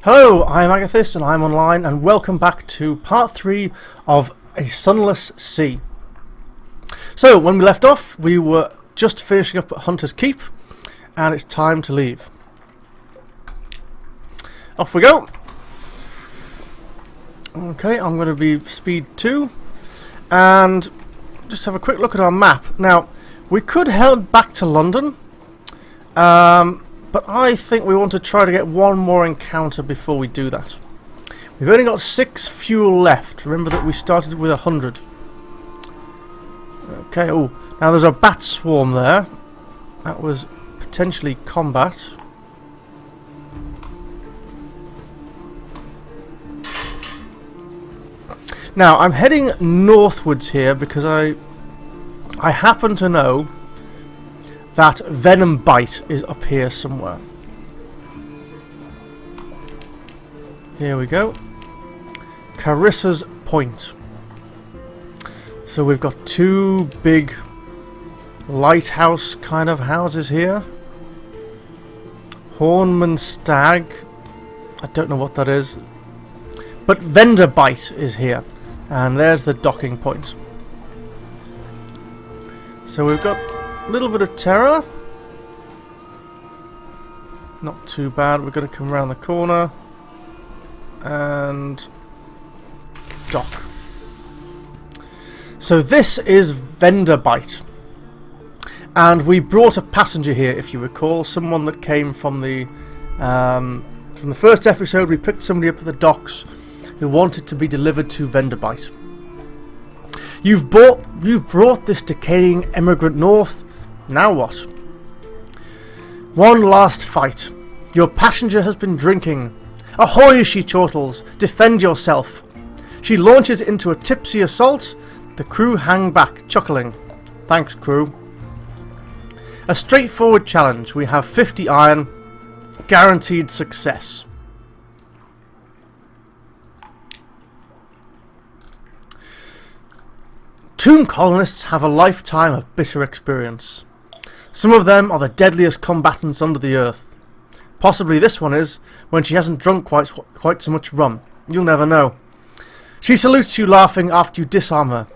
Hello, I'm Agathis and I'm online, and welcome back to part 3 of A Sunless Sea. So, when we left off, we were just finishing up at Hunter's Keep, and it's time to leave. Off we go! Okay, I'm going to be speed 2, and just have a quick look at our map. Now, we could head back to London, but I think we want to try to get one more encounter before we do that. We've only got 6 fuel left. Remember that we started with 100. Okay, oh, now there's a bat swarm there. That was potentially combat. Now, I'm heading northwards here because I happen to know that Venom Bite is up here somewhere. Here we go. Carissa's Point. So we've got 2 big lighthouse kind of houses here. Hornman Stag. I don't know what that is. But Vendor Bite is here. And there's the docking point. So we've got a little bit of terror. Not too bad. We're going to come around the corner and dock. So this is Vendor Bite, and we brought a passenger here, if you recall, someone that came from the first episode. We picked somebody up at the docks who wanted to be delivered to Vendor Bite. You've brought this decaying emigrant north. Now what? One last fight. Your passenger has been drinking. Ahoy, she chortles. Defend yourself. She launches into a tipsy assault. The crew hang back, chuckling. Thanks, crew. A straightforward challenge. We have 50 iron. Guaranteed success. Tomb colonists have a lifetime of bitter experience. Some of them are the deadliest combatants under the earth. Possibly this one is, when she hasn't drunk quite so much rum. You'll never know. She salutes you laughing after you disarm her.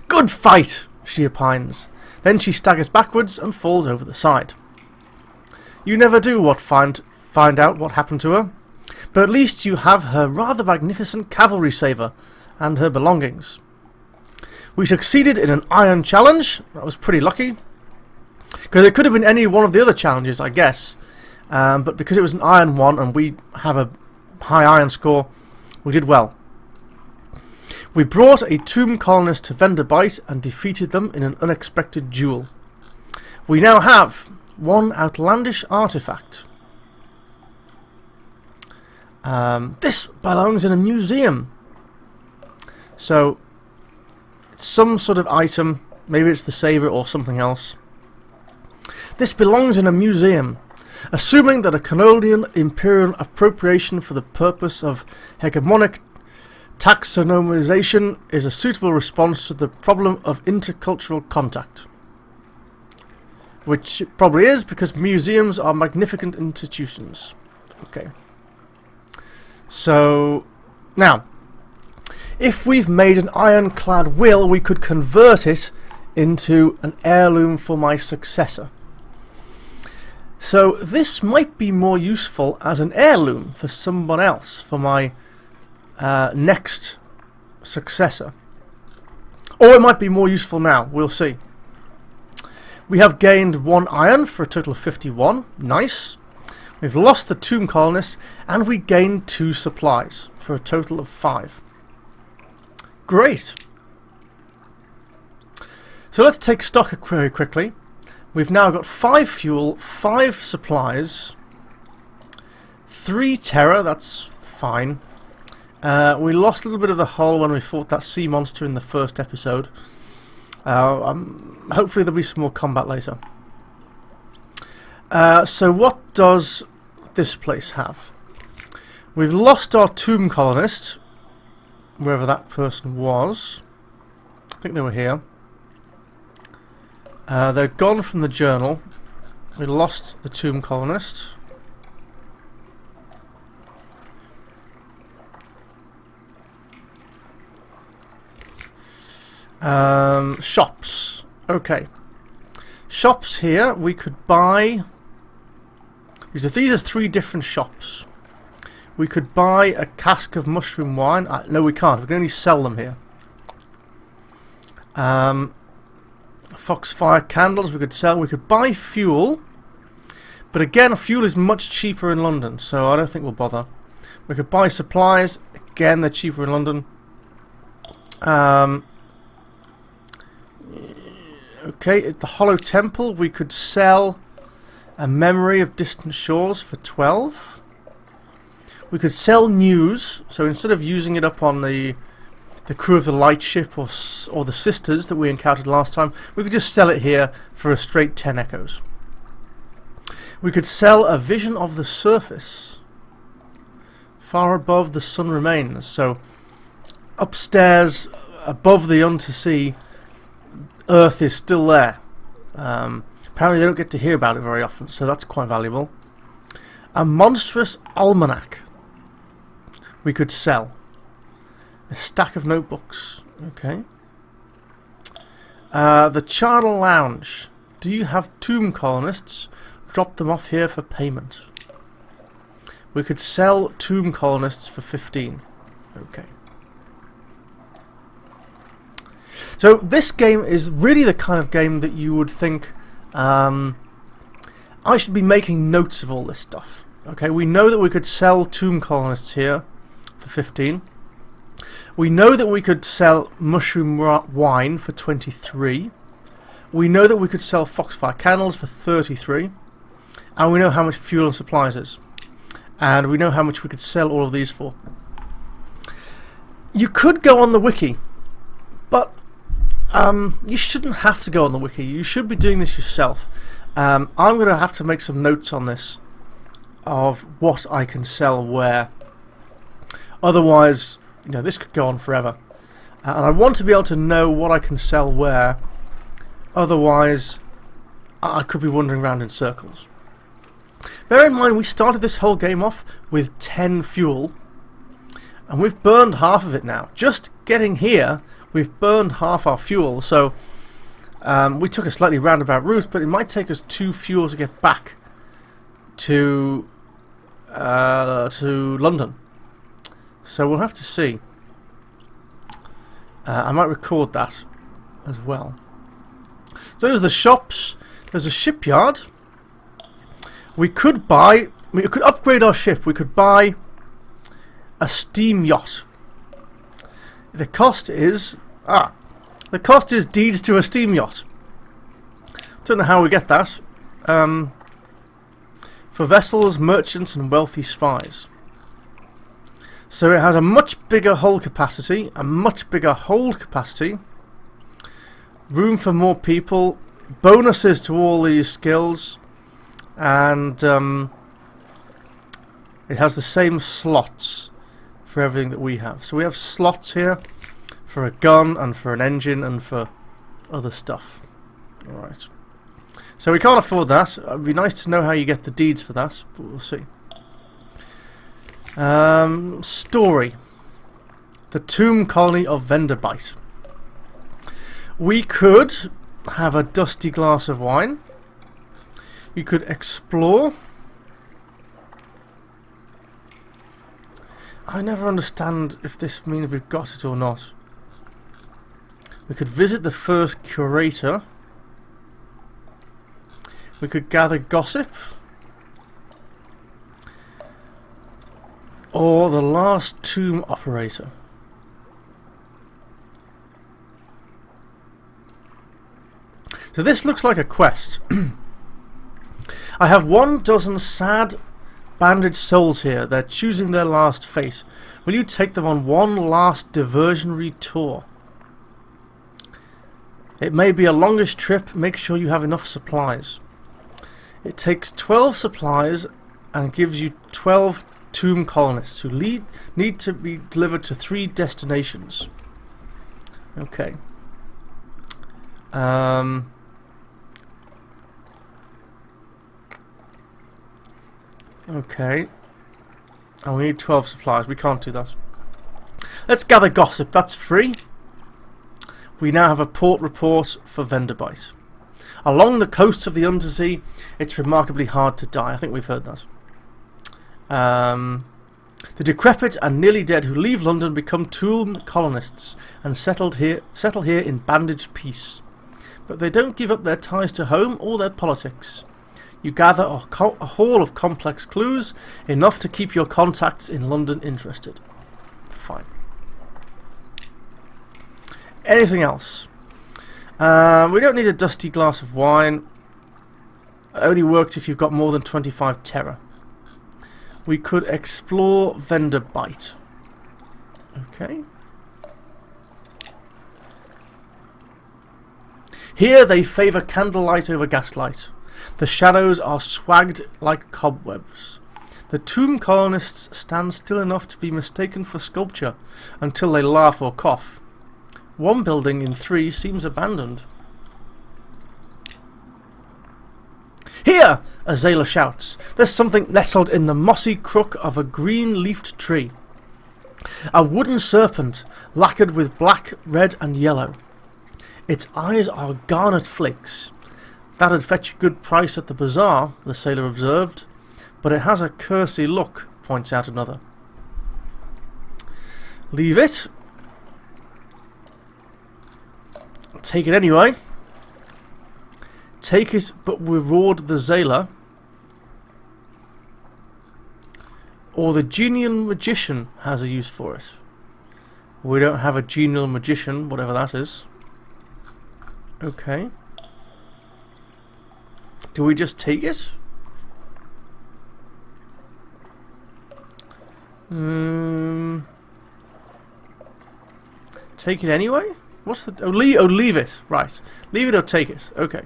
Good fight, she opines. Then she staggers backwards and falls over the side. You never do find out what happened to her, but at least you have her rather magnificent cavalry saver and her belongings. We succeeded in an iron challenge. That was pretty lucky, because it could have been any one of the other challenges, I guess. But because it was an iron one and we have a high iron score, we did well. We brought a tomb colonist to Vendor Bite and defeated them in an unexpected duel. We now have one outlandish artifact. This belongs in a museum. So it's some sort of item. Maybe it's the saver or something else. This belongs in a museum. Assuming that a colonial imperial appropriation for the purpose of hegemonic taxonomization is a suitable response to the problem of intercultural contact. Which it probably is, because museums are magnificent institutions. Okay. So, now, if we've made an ironclad will, we could convert it into an heirloom for my successor. So this might be more useful as an heirloom for someone else, for my next successor. Or it might be more useful now, we'll see. We have gained 1 iron for a total of 51, nice. We've lost the tomb colonists, and we gained 2 supplies for a total of 5. Great. So let's take stock very quickly. We've now got 5 fuel, 5 supplies, 3 terror, that's fine. We lost a little bit of the hull when we fought that sea monster in the first episode. Hopefully there'll be some more combat later. So what does this place have? We've lost our tomb colonist, wherever that person was. I think they were here. They're gone from the journal. We lost the tomb colonist. Shops. Okay. Shops here, we could buy... These are 3 different shops. We could buy a cask of mushroom wine. No, we can't. We can only sell them here. Foxfire candles we could sell. We could buy fuel. But again, fuel is much cheaper in London, so I don't think we'll bother. We could buy supplies. Again, they're cheaper in London. Okay, at the Hollow Temple, we could sell a Memory of Distant Shores for 12. We could sell news, so instead of using it up on the crew of the lightship or the sisters that we encountered last time, we could just sell it here for a straight 10 echoes. We could sell a Vision of the Surface. Far above the sun remains. So upstairs, above the Untersea, Earth is still there. Apparently they don't get to hear about it very often, so that's quite valuable. A Monstrous Almanac we could sell. A stack of notebooks. Okay. The Charnel Lounge. Do you have tomb colonists? Drop them off here for payment. We could sell tomb colonists for 15. Okay. So this game is really the kind of game that you would think I should be making notes of all this stuff. Okay, we know that we could sell tomb colonists here for 15. We know that we could sell mushroom wine for 23. We know that we could sell foxfire candles for 33. And we know how much fuel and supplies is. And we know how much we could sell all of these for. You could go on the wiki, but you shouldn't have to go on the wiki. You should be doing this yourself. I'm going to have to make some notes on this of what I can sell where. Otherwise, this could go on forever. And I want to be able to know what I can sell where. Otherwise, I could be wandering around in circles. Bear in mind, we started this whole game off with 10 fuel. And we've burned half of it now. Just getting here, we've burned half our fuel. So we took a slightly roundabout route, but it might take us 2 fuels to get back to London. So we'll have to see. I might record that as well. So there's the shops. There's a shipyard. We could upgrade our ship. We could buy a steam yacht. The cost is deeds to a steam yacht. Don't know how we get that. For vessels, merchants, and wealthy spies. So it has a much bigger hull capacity, a much bigger hold capacity, room for more people, bonuses to all these skills, and it has the same slots for everything that we have. So we have slots here for a gun and for an engine and for other stuff. Alright. So we can't afford that. It'd be nice to know how you get the deeds for that, but we'll see. Story. The Tomb Colony of Venderbite. We could have a dusty glass of wine. We could explore. I never understand if this means we've got it or not. We could visit the first Curator. We could gather gossip. Or the last tomb operator. So this looks like a quest. I have 12 sad bandaged souls here. They're choosing their last fate. Will you take them on one last diversionary tour? It may be a longish trip. Make sure you have enough supplies. It takes 12 supplies and gives you 12 tomb colonists who need to be delivered to 3 destinations. Okay. Okay. And we need 12 supplies. We can't do that. Let's gather gossip. That's free. we now have a port report for vendor bite. Along the coasts of the Undersea, it's remarkably hard to die. I think we've heard that. The decrepit and nearly dead who leave London become tomb colonists and settle here in bandaged peace. But they don't give up their ties to home or their politics. You gather a haul of complex clues, enough to keep your contacts in London interested. Fine. Anything else? We don't need a dusty glass of wine. It only works if you've got more than 25 terror. We could explore vendor bite. Okay. Here they favour candlelight over gaslight. The shadows are swagged like cobwebs. The tomb colonists stand still enough to be mistaken for sculpture until they laugh or cough. One building in 3 seems abandoned. Here! A sailor shouts. There's something nestled in the mossy crook of a green-leafed tree. A wooden serpent, lacquered with black, red and yellow. Its eyes are garnet flakes. That'd fetch a good price at the bazaar, the sailor observed, but it has a cursy look, points out another. Leave it. Take it anyway. Take it, but reward the sailor. Or the genial magician has a use for it. We don't have a genial magician, whatever that is. Okay. Do we just take it? Take it anyway? What's the... Oh, leave it. Right. Leave it or take it. Okay.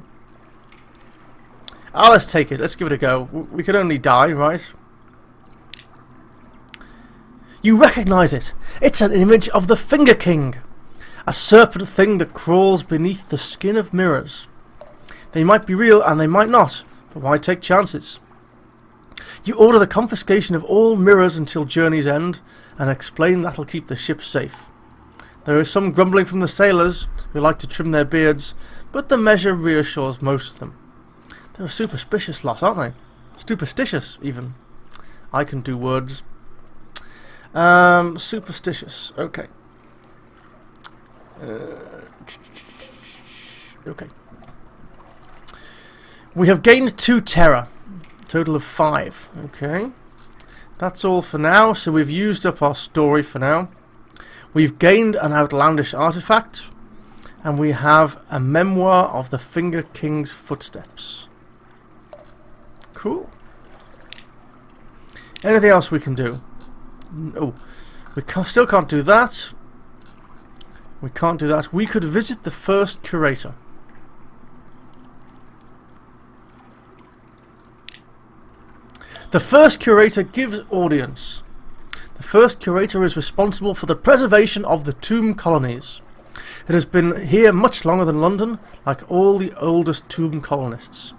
Let's take it. Let's give it a go. We could only die, right? You recognise it. It's an image of the Finger King. A serpent thing that crawls beneath the skin of mirrors. They might be real and they might not, but why take chances? You order the confiscation of all mirrors until journey's end, and explain that'll keep the ship safe. There is some grumbling from the sailors, who like to trim their beards, but the measure reassures most of them. They're a superstitious lot, aren't they? Superstitious, even. I can do words. Superstitious. Okay. Okay. We have gained 2 terror. Total of 5. Okay. That's all for now. So we've used up our story for now. We've gained an outlandish artifact. And we have a memoir of the Finger King's footsteps. Cool. Anything else we can do? No. We still can't do that. We can't do that. We could visit the first curator. The first curator gives audience. The first curator is responsible for the preservation of the tomb colonies. It has been here much longer than London, like all the oldest tomb colonists.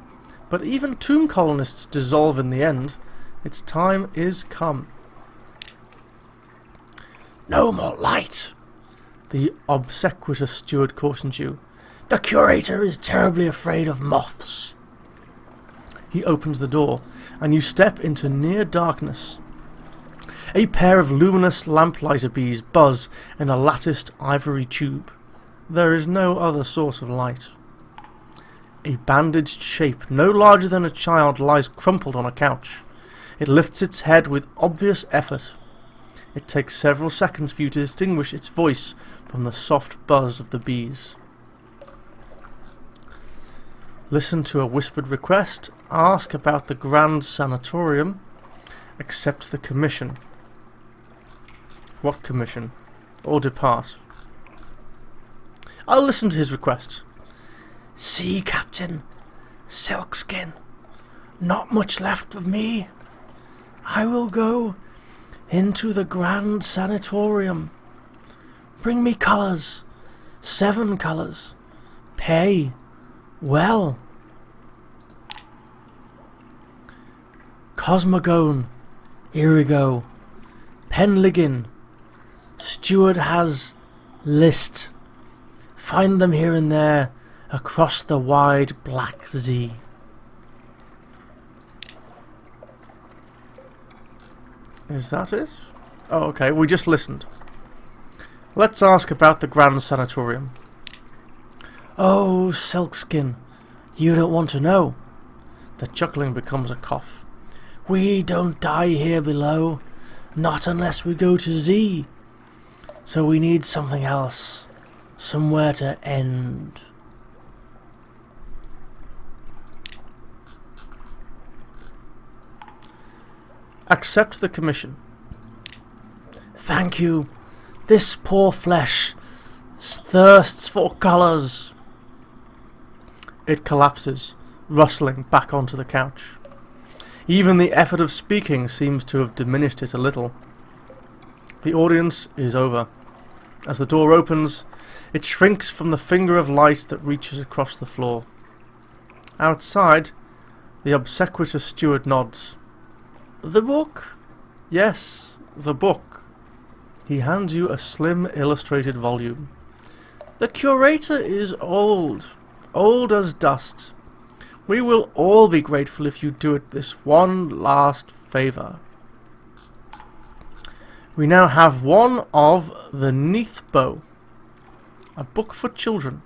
But even tomb colonists dissolve in the end. Its time is come. No more light, the obsequious steward cautions you. The curator is terribly afraid of moths. He opens the door, and you step into near darkness. A pair of luminous lamplighter bees buzz in a latticed ivory tube. There is no other source of light. A bandaged shape, no larger than a child, lies crumpled on a couch. It lifts its head with obvious effort. It takes several seconds for you to distinguish its voice from the soft buzz of the bees. Listen to a whispered request. Ask about the Grand Sanatorium. Accept the commission. What commission? Or depart. I'll listen to his request. See, Captain. Silkskin. Not much left of me. I will go into the Grand Sanatorium. Bring me colours. 7 colours. Pay. Well. Cosmogone. Irigo. Penligin. Steward has list. Find them here and there, across the wide black sea. Is that it? Oh, okay, we just listened. Let's ask about the Grand Sanatorium. Oh, Silkskin, you don't want to know. The chuckling becomes a cough. We don't die here below, not unless we go to Z. So we need something else, somewhere to end. Accept the commission. Thank you. This poor flesh thirsts for colours. It collapses, rustling back onto the couch. Even the effort of speaking seems to have diminished it a little. The audience is over. As the door opens, it shrinks from the finger of light that reaches across the floor. Outside, the obsequious steward nods. The book? Yes, the book. He hands you a slim illustrated volume. The Curator is old as dust. We will all be grateful if you do it this one last favour. We now have one of the Neathbow, a book for children.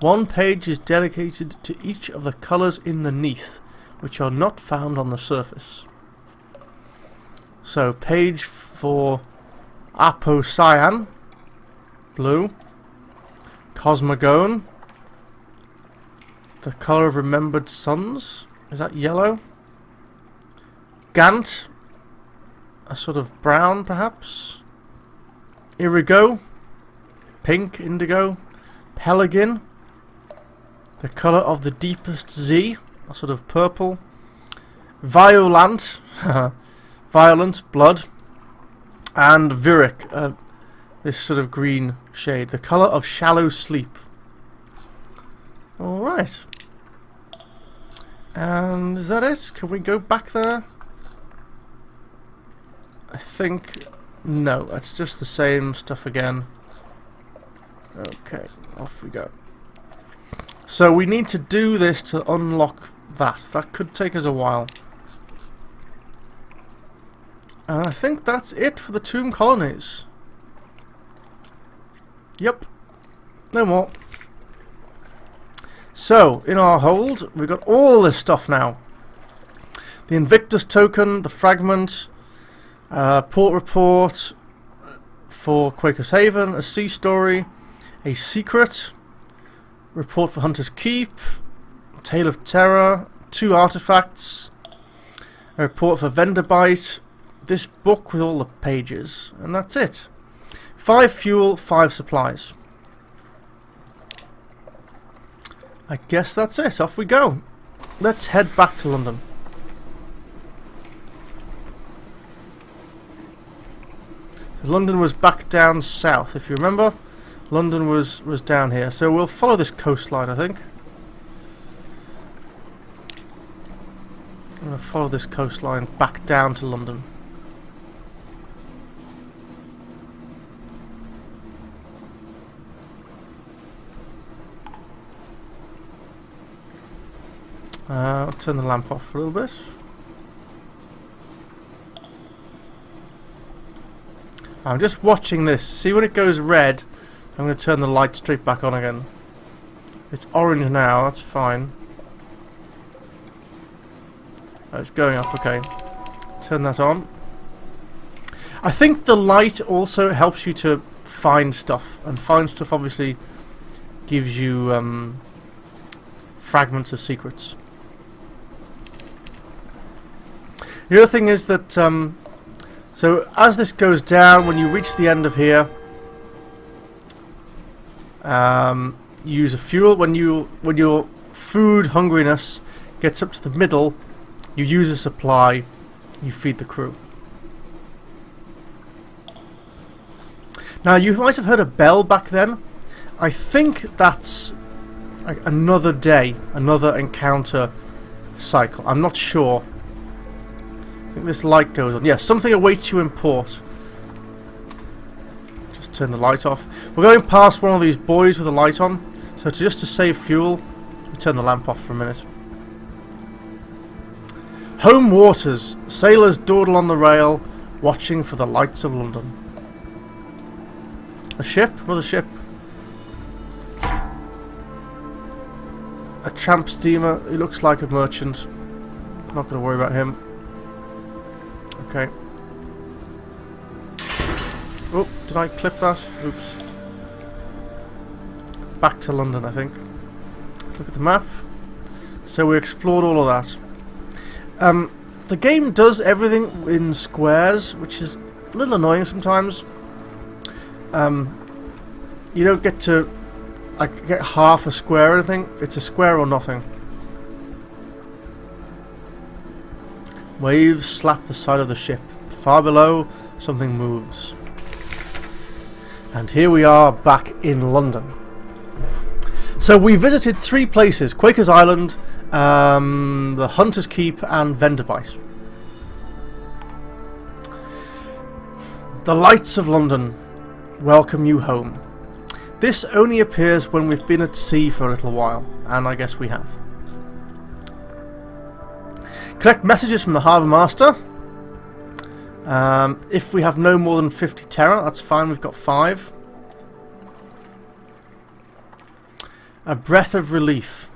One page is dedicated to each of the colours in the Neath, which are not found on the surface. So, page for Apocyan, blue, Cosmogone, the colour of remembered suns, is that yellow? Gant, a sort of brown perhaps? Irigo, pink, indigo, Pelegin, the colour of the deepest Z, a sort of purple, Violant, violent, blood, and Virik, this sort of green shade, the colour of shallow sleep. Alright. And is that it? Can we go back there? I think... no, it's just the same stuff again. Okay, off we go. So we need to do this to unlock that. That could take us a while. And I think that's it for the tomb colonies. Yep. No more. So, in our hold, we've got all this stuff now. The Invictus token, the fragment, port report for Quaker's Haven, a sea story, a secret, report for Hunter's Keep, Tale of Terror, 2 artifacts, a report for Venderbite, this book with all the pages, and that's it. 5 fuel, 5 supplies. I guess that's it. Off we go. Let's head back to London. So London was back down south, if you remember. London was down here. So we'll follow this coastline, I think. I'm going to follow this coastline back down to London. I'll turn the lamp off a little bit. I'm just watching this. See, when it goes red, I'm going to turn the light straight back on again. It's orange now, that's fine. Oh, it's going up, okay. Turn that on. I think the light also helps you to find stuff. And find stuff obviously gives you fragments of secrets. The other thing is that, so as this goes down, when you reach the end of here, use a fuel. When your food hungriness gets up to the middle, you use a supply, you feed the crew. Now you might have heard a bell back then. I think that's like another day, another encounter cycle. I'm not sure. I think this light goes on. Yes, something awaits you in port. Just turn the light off. We're going past one of these buoys with a light on, so just to save fuel, we turn the lamp off for a minute. Home waters. Sailors dawdle on the rail, watching for the lights of London. A ship? Another ship. A tramp steamer. He looks like a merchant. Not going to worry about him. Okay. Oh, did I clip that? Oops. Back to London, I think. Look at the map. So we explored all of that. The game does everything in squares, which is a little annoying sometimes. You don't get to get half a square or anything. It's a square or nothing. Waves slap the side of the ship. Far below, something moves. And here we are back in London. So we visited 3 places: Quaker's Island, the Hunter's Keep, and Venderbite. The lights of London welcome you home. This only appears when we've been at sea for a little while, and I guess we have. Collect messages from the Harbour Master. If we have no more than 50 terror, that's fine, we've got 5. A breath of relief.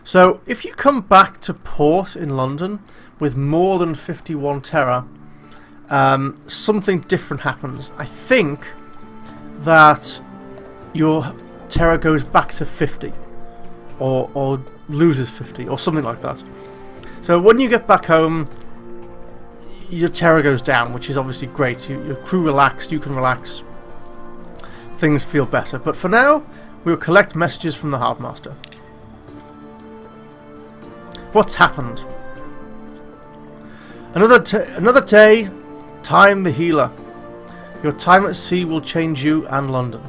So, if you come back to port in London with more than 51 terror, something different happens. I think that your terror goes back to 50, or loses 50, or something like that. So when you get back home, your terror goes down, which is obviously great. Your crew relaxed, you can relax, things feel better. But for now, we'll collect messages from the Harbour Master. What's happened? Another day, Time the Healer. Your time at sea will change you and London.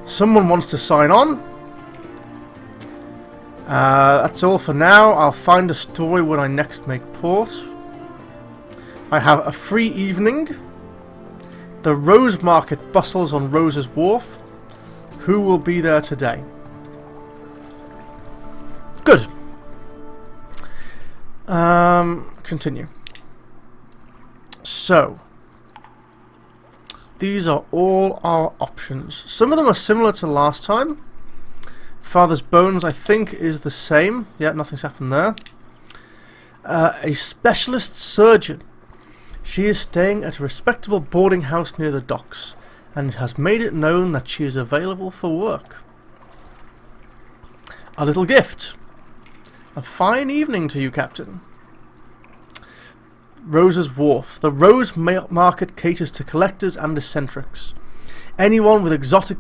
Someone wants to sign on. That's all for now. I'll find a story when I next make port. I have a free evening. The Rose Market bustles on Rose's Wharf. Who will be there today? Good. Continue. So, these are all our options. Some of them are similar to last time. Father's Bones, I think, is the same. Yeah, nothing's happened there. A specialist surgeon. She is staying at a respectable boarding house near the docks, and has made it known that she is available for work. A little gift. A fine evening to you, Captain. Rose's Wharf. The Rose Market caters to collectors and eccentrics. Anyone with exotic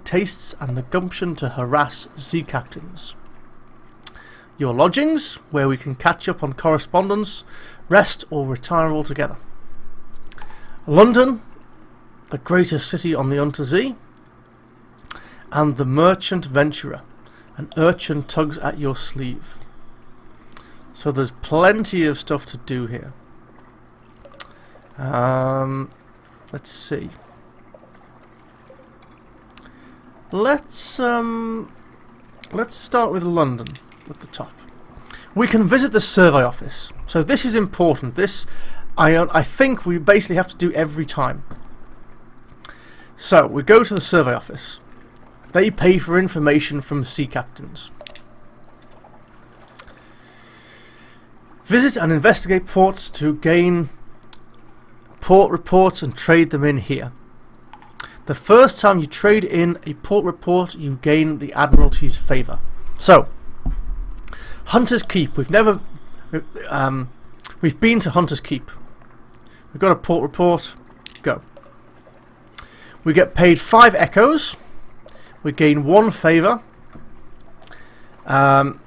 tastes and the gumption to harass sea captains. Your lodgings, where we can catch up on correspondence, rest or retire altogether. London, the greatest city on the Untersee. And the Merchant Venturer, an urchin tugs at your sleeve. So there's plenty of stuff to do here. Let's see. Let's start with London at the top. We can visit the survey office. So this is important. This I think we basically have to do every time. So we go to the survey office. They pay for information from sea captains. Visit and investigate ports to gain port reports and trade them in here. The first time you trade in a port report, you gain the Admiralty's favour. So, Hunter's Keep. We've been to Hunter's Keep. We've got a port report. Go. We get paid 5 echoes. We gain 1 favour.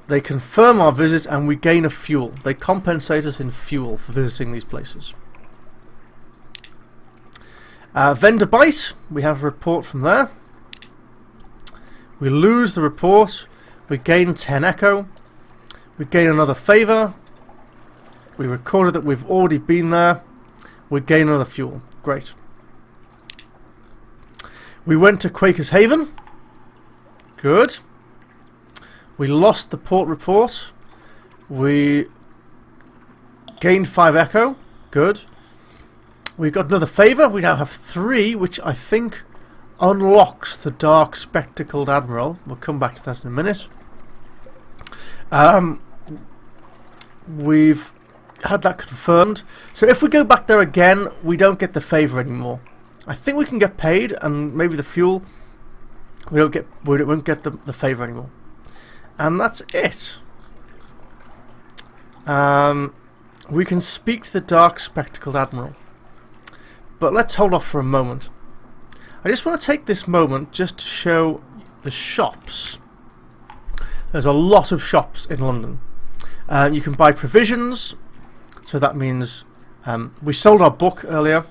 They confirm our visit and we gain a fuel. They compensate us in fuel for visiting these places. Venderbite, we have a report from there. We lose the report. We gain 10 echo. We gain another favour. We recorded that we've already been there. We gain another fuel. Great. We went to Quaker's Haven. Good. We lost the port report. We gained 5 echo. Good. We got another favour. We now have 3, which I think unlocks the Dark Spectacled Admiral. We'll come back to that in a minute. We've had that confirmed. So if we go back there again, we don't get the favour anymore. I think we can get paid, and maybe the fuel. We won't get the favour anymore. And that's it. We can speak to the Dark Spectacled Admiral. But let's hold off for a moment. I just want to take this moment just to show the shops. There's a lot of shops in London. You can buy provisions, so that means we sold our book earlier.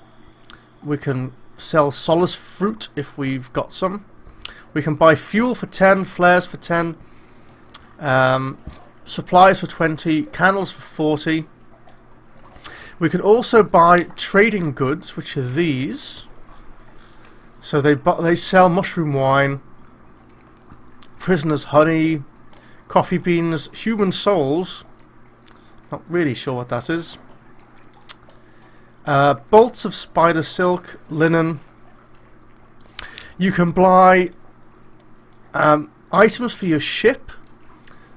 We can sell solace fruit if we've got some. We can buy fuel for 10, flares for 10, supplies for 20, candles for 40. We can also buy trading goods, which are these. So they sell mushroom wine, prisoner's honey, coffee beans, human souls. Not really sure what that is. Bolts of spider silk, linen. You can buy items for your ship.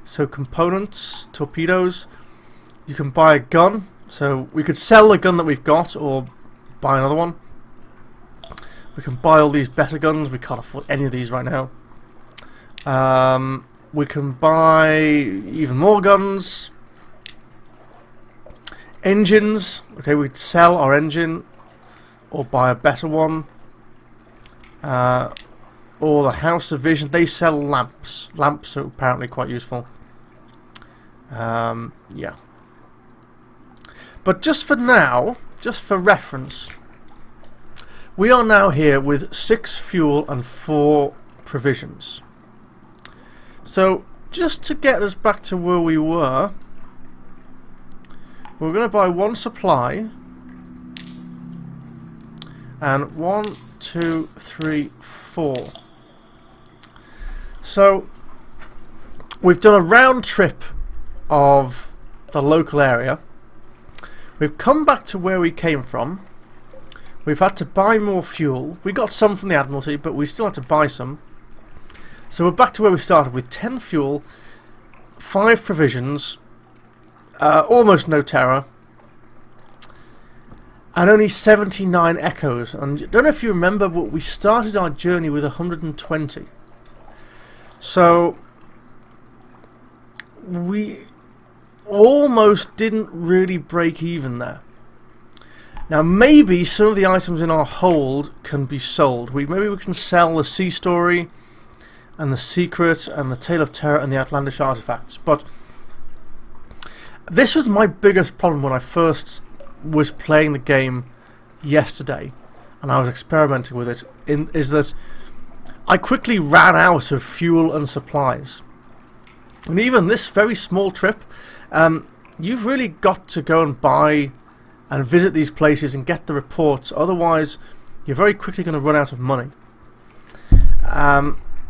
So components, torpedoes. You can buy a gun. So we could sell the gun that we've got or buy another one. We can buy all these better guns. We can't afford any of these right now. We can buy even more guns. Engines. Okay, we'd sell our engine or buy a better one. Or the House of Vision. They sell lamps. Lamps are apparently quite useful. Yeah. But just for now, just for reference, we are now here with 6 fuel and 4 provisions. So, just to get us back to where we were, we're going to buy 1 supply, and 1, 2, 3, 4. So, we've done a round trip of the local area. We've come back to where we came from. We've had to buy more fuel. We got some from the Admiralty, but we still had to buy some. So we're back to where we started with 10 fuel, 5 provisions, almost no terror, and only 79 echoes. And I don't know if you remember, but we started our journey with 120. So we almost didn't really break even there. Now maybe some of the items in our hold can be sold. Maybe we can sell the Sea Story and the Secret and the Tale of Terror and the Outlandish Artifacts. But this was my biggest problem when I first was playing the game yesterday and I was experimenting with it, is that I quickly ran out of fuel and supplies. And even this very small trip, you've really got to go and buy and visit these places and get the reports, otherwise you're very quickly going to run out of money.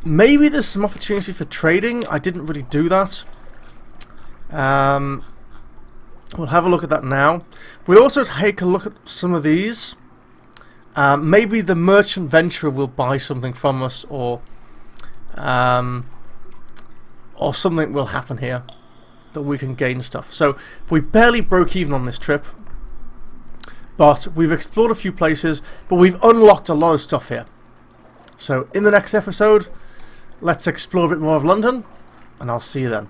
Maybe there's some opportunity for trading. I didn't really do that. We'll have a look at that now. We'll also take a look at some of these. Maybe the merchant venturer will buy something from us, or something will happen here that we can gain stuff. So we barely broke even on this trip, but we've explored a few places, but we've unlocked a lot of stuff here. So in the next episode, let's explore a bit more of London, and I'll see you then.